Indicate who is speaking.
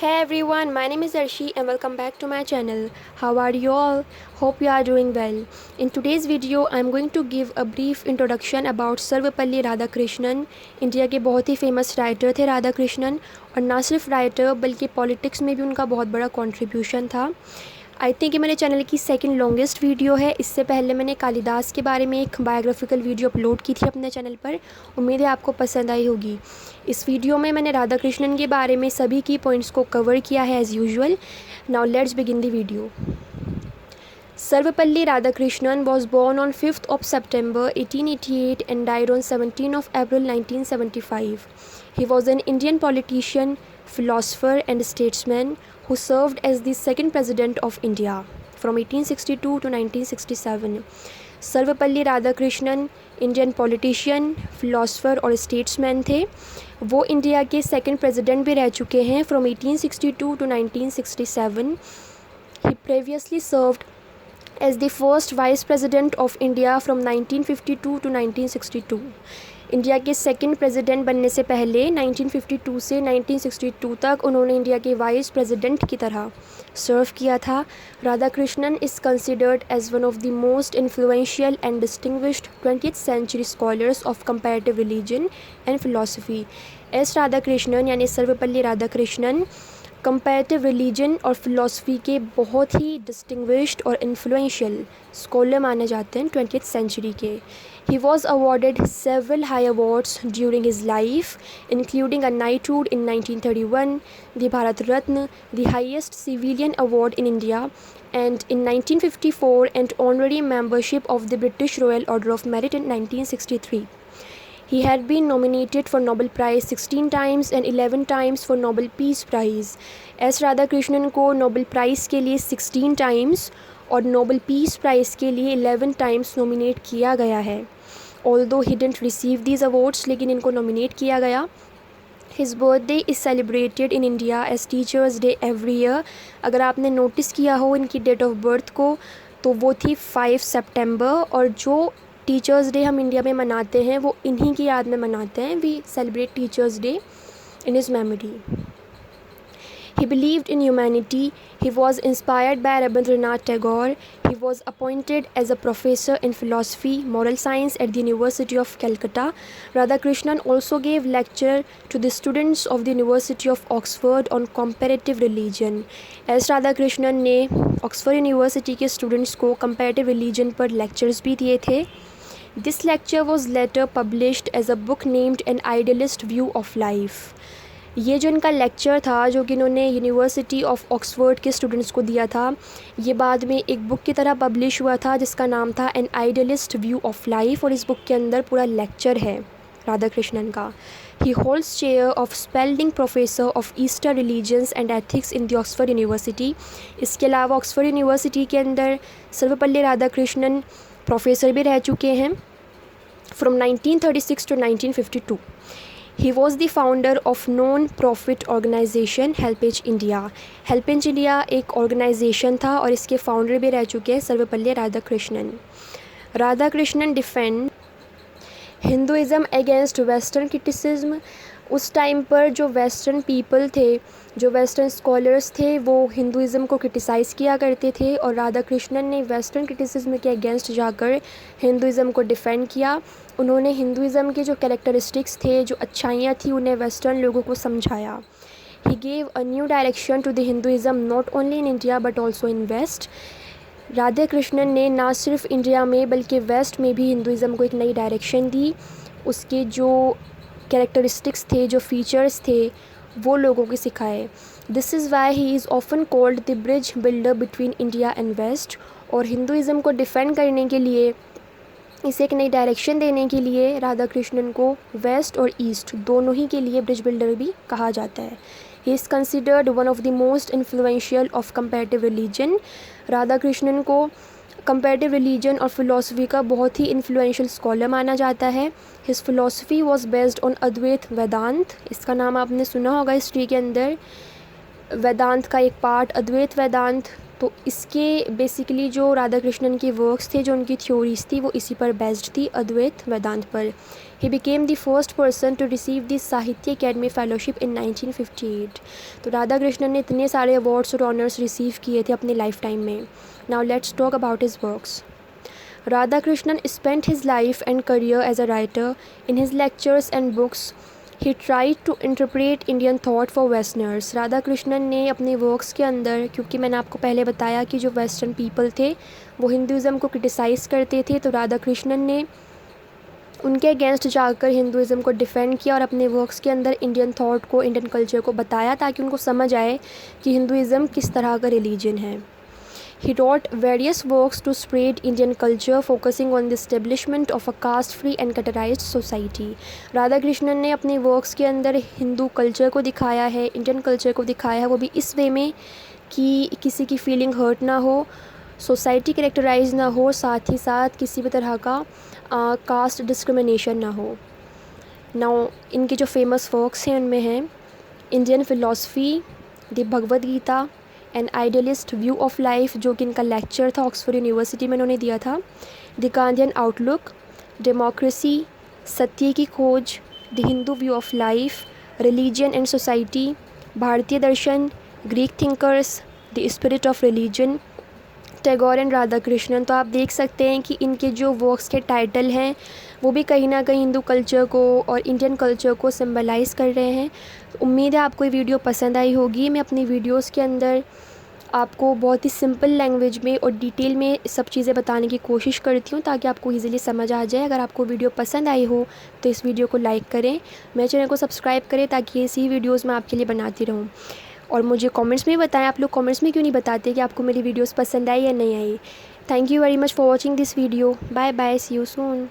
Speaker 1: Hey everyone, my name is Arshi and welcome back to my channel. How are you all? Hope you are doing well. In today's video, I am going to give a brief introduction about Sarvepalli Radhakrishnan. India के बहुत ही famous writer थे राधाकृष्णन, और ना सिर्फ writer बल्कि politics में भी उनका बहुत बड़ा कंट्रीब्यूशन था. आई थिंक ये मेरे चैनल की सेकंड लॉन्गेस्ट वीडियो है. इससे पहले मैंने कालिदास के बारे में एक बायोग्राफिकल वीडियो अपलोड की थी अपने चैनल पर. उम्मीद है आपको पसंद आई होगी. इस वीडियो में मैंने राधाकृष्णन के बारे में सभी की पॉइंट्स को कवर किया है as usual. Now let's begin the video. Sarvepalli Radhakrishnan was born on 5th of September 1888 and died on 17th of April 1975. He was an Indian politician, philosopher and statesman who served as the second president of India from 1862 to 1967. Sarvepalli Radhakrishnan Indian politician, philosopher और statesman थे. वो India के second president भी रह चुके हैं from 1862 to 1967. He previously served as the first Vice President of India from 1952 to 1962. India के second president बनने से पहले 1952 से 1962 तक उन्होंने इंडिया के वाइस प्रेसिडेंट की तरह सर्व किया था. Radhakrishnan is considered as one of the most influential and distinguished 20th century scholars of comparative religion and philosophy. S Radhakrishnan यानी सर्वपल्ली राधाकृष्णन कंपैरेटिव रिलीजन और फिलॉसफी के बहुत ही डिस्टिंग्विश्ड और इन्फ्लुएंशियल स्कॉलर माने जाते हैं 20th सेंचुरी के. He was awarded several high awards during his life including a knighthood in 1931, the Bharat Ratna, the highest civilian award in India, and in 1954 and honorary membership of the British Royal Order of Merit in 1963. He had been nominated for Nobel Prize 16 times and 11 times for Nobel Peace Prize. S Radhakrishnan को Nobel prize के लिए 16 times और Nobel peace prize के लिए 11 times nominate किया गया है. Although he didn't receive these awards, लेकिन इनको नॉमिनेट किया गया. His birthday is celebrated in India as teachers day every year. अगर आपने नोटिस किया हो इनकी डेट ऑफ बर्थ को, तो वो थी 5 सितंबर, और जो टीचर्स डे हम इंडिया में मनाते हैं वो इन्हीं की याद में मनाते हैं. We celebrate teachers day in his memory. He believed in humanity. He was inspired by Rabindranath Tagore. He was appointed as a professor in philosophy, moral science at the University of Calcutta. Radhakrishnan also gave lecture to the students of the University of Oxford on comparative religion. S Radhakrishnan ने Oxford university के students को comparative religion पर lectures भी दिए थे. This lecture was later published as a book named An Idealist View of Life. ये जो इनका लेक्चर था जो कि इन्होंने यूनिवर्सिटी ऑफ ऑक्सफोर्ड के स्टूडेंट्स को दिया था, ये बाद में एक बुक की तरह पब्लिश हुआ था जिसका नाम था an idealist view of life, और इस बुक के अंदर पूरा लेक्चर है राधाकृष्णन का. ही holds chair of Spalding professor of eastern religions and ethics in the Oxford university. इसके अलावा ऑक्सफोर्ड यूनिवर्सिटी के अंदर सर्वपल्ली राधाकृष्णन प्रोफेसर भी रह चुके हैं from 1936 to 1952. He was the founder of non-profit organization Helpage India. Helpage India एक ऑर्गेनाइजेशन था और इसके फाउंडर भी रह चुके हैं Sarvepalli Radhakrishnan. Radhakrishnan defend Hinduism against western criticism. उस टाइम पर जो वेस्टर्न पीपल थे, जो वेस्टर्न स्कॉलर्स थे, वो हिंदुज़म को क्रिटिसाइज़ किया करते थे, और राधाकृष्णन ने वेस्टर्न क्रिटिसिज्म के अगेंस्ट जाकर हिंदुज़म को डिफेंड किया. उन्होंने हिंदुज़म के जो कैरेक्टरिस्टिक्स थे, जो अच्छाइयाँ थी, उन्हें वेस्टर्न लोगों को समझाया. He gave a new direction to the Hinduism not only in India but also in west. Radhakrishnan ने ना सिर्फ इंडिया में बल्कि वेस्ट में भी हिंदुज़म को एक नई डायरेक्शन दी. उसके जो कैरेक्टरिस्टिक्स थे, जो फीचर्स थे, वो लोगों को सिखाए. This is why he is often called the bridge builder between India and west. और हिंदुज़म को डिफेंड करने के लिए, इसे एक नई डायरेक्शन देने के लिए राधाकृष्णन को वेस्ट और ईस्ट दोनों ही के लिए ब्रिज बिल्डर भी कहा जाता है. He is considered one of the most influential of comparative religion. Radhakrishnan को कंपैरेटिव रिलीजन और फिलॉसफी का बहुत ही इन्फ्लुएंशियल स्कॉलर माना जाता है. His philosophy was based on Advaita Vedanta. इसका नाम आपने सुना होगा हिस्ट्री के अंदर. वेदांत का एक पार्ट अद्वैत वेदांत तो इसके बेसिकली जो राधा कृष्णन के वर्क्स थे, जो उनकी थ्योरीज थी, वो इसी पर बेस्ड थी, अद्वैत वेदांत पर। He became the first person to receive the Sahitya Akademi fellowship इन 1958। तो राधा कृष्णन ने इतने सारे अवार्ड्स और ऑनर्स रिसीव किए थे अपने लाइफ टाइम में। Now let's talk about his works. Radhakrishnan spent his life and career as a writer. In his lectures and books, he tried to interpret Indian thought for Westerners. Radhakrishnan ने अपने works के अंदर, क्योंकि मैंने आपको पहले बताया कि जो वेस्टर्न पीपल थे वो हिंदुज़म को क्रिटिसाइज़ करते थे, तो राधाकृष्णन ने उनके अगेंस्ट जाकर हिंदुज़म को डिफेंड किया और अपने वर्क्स के अंदर इंडियन थॉट को, इंडियन कल्चर को बताया, ताकि उनको समझ आए कि हिंदुज़म किस तरह का रिलीजन है। He wrote various works to spread Indian culture, focusing on the establishment of a caste-free and categorized society. Radha Krishnan ने अपने वर्क्स के अंदर हिंदू कल्चर को दिखाया है, इंडियन कल्चर को दिखाया है, वो भी इस वे में कि किसी की फीलिंग हर्ट ना हो, सोसाइटी कैरेक्टराइज ना हो, साथ ही साथ किसी भी तरह का कास्ट डिस्क्रिमिनेशन ना हो। नाउ इनके जो फेमस वर्क्स हैं उनमें हैं Indian philosophy, the Bhagavad Gita, an idealist view of life, जो कि इनका लेक्चर था ऑक्सफोर्ड यूनिवर्सिटी में उन्होंने दिया था, द गांधीयन आउटलुक, डेमोक्रेसी, सत्य की खोज, the Hindu view of life, religion and society, भारतीय दर्शन, Greek thinkers, the spirit of religion, Tagore and Radhakrishnan. तो आप देख सकते हैं कि इनके जो वर्क्स के टाइटल हैं वो भी कहीं ना कहीं हिंदू कल्चर को और इंडियन कल्चर को सिंबलाइज़ कर रहे हैं। उम्मीद है आपको ये वीडियो पसंद आई होगी। मैं अपनी वीडियोस के अंदर आपको बहुत ही सिंपल लैंग्वेज में और डिटेल में सब चीज़ें बताने की कोशिश करती हूँ, ताकि आपको इजीली समझ आ जाए। अगर आपको वीडियो पसंद आई हो तो इस वीडियो को लाइक करें, मेरे चैनल को सब्सक्राइब करें, ताकि ऐसी वीडियोज़ मैं आपके लिए बनाती रहूँ। और मुझे कमेंट्स में बताएं, आप लोग कमेंट्स में क्यों नहीं बताते कि आपको मेरी वीडियोस पसंद आई या नहीं आई। Thank you very much for watching this video. Bye bye, see you soon.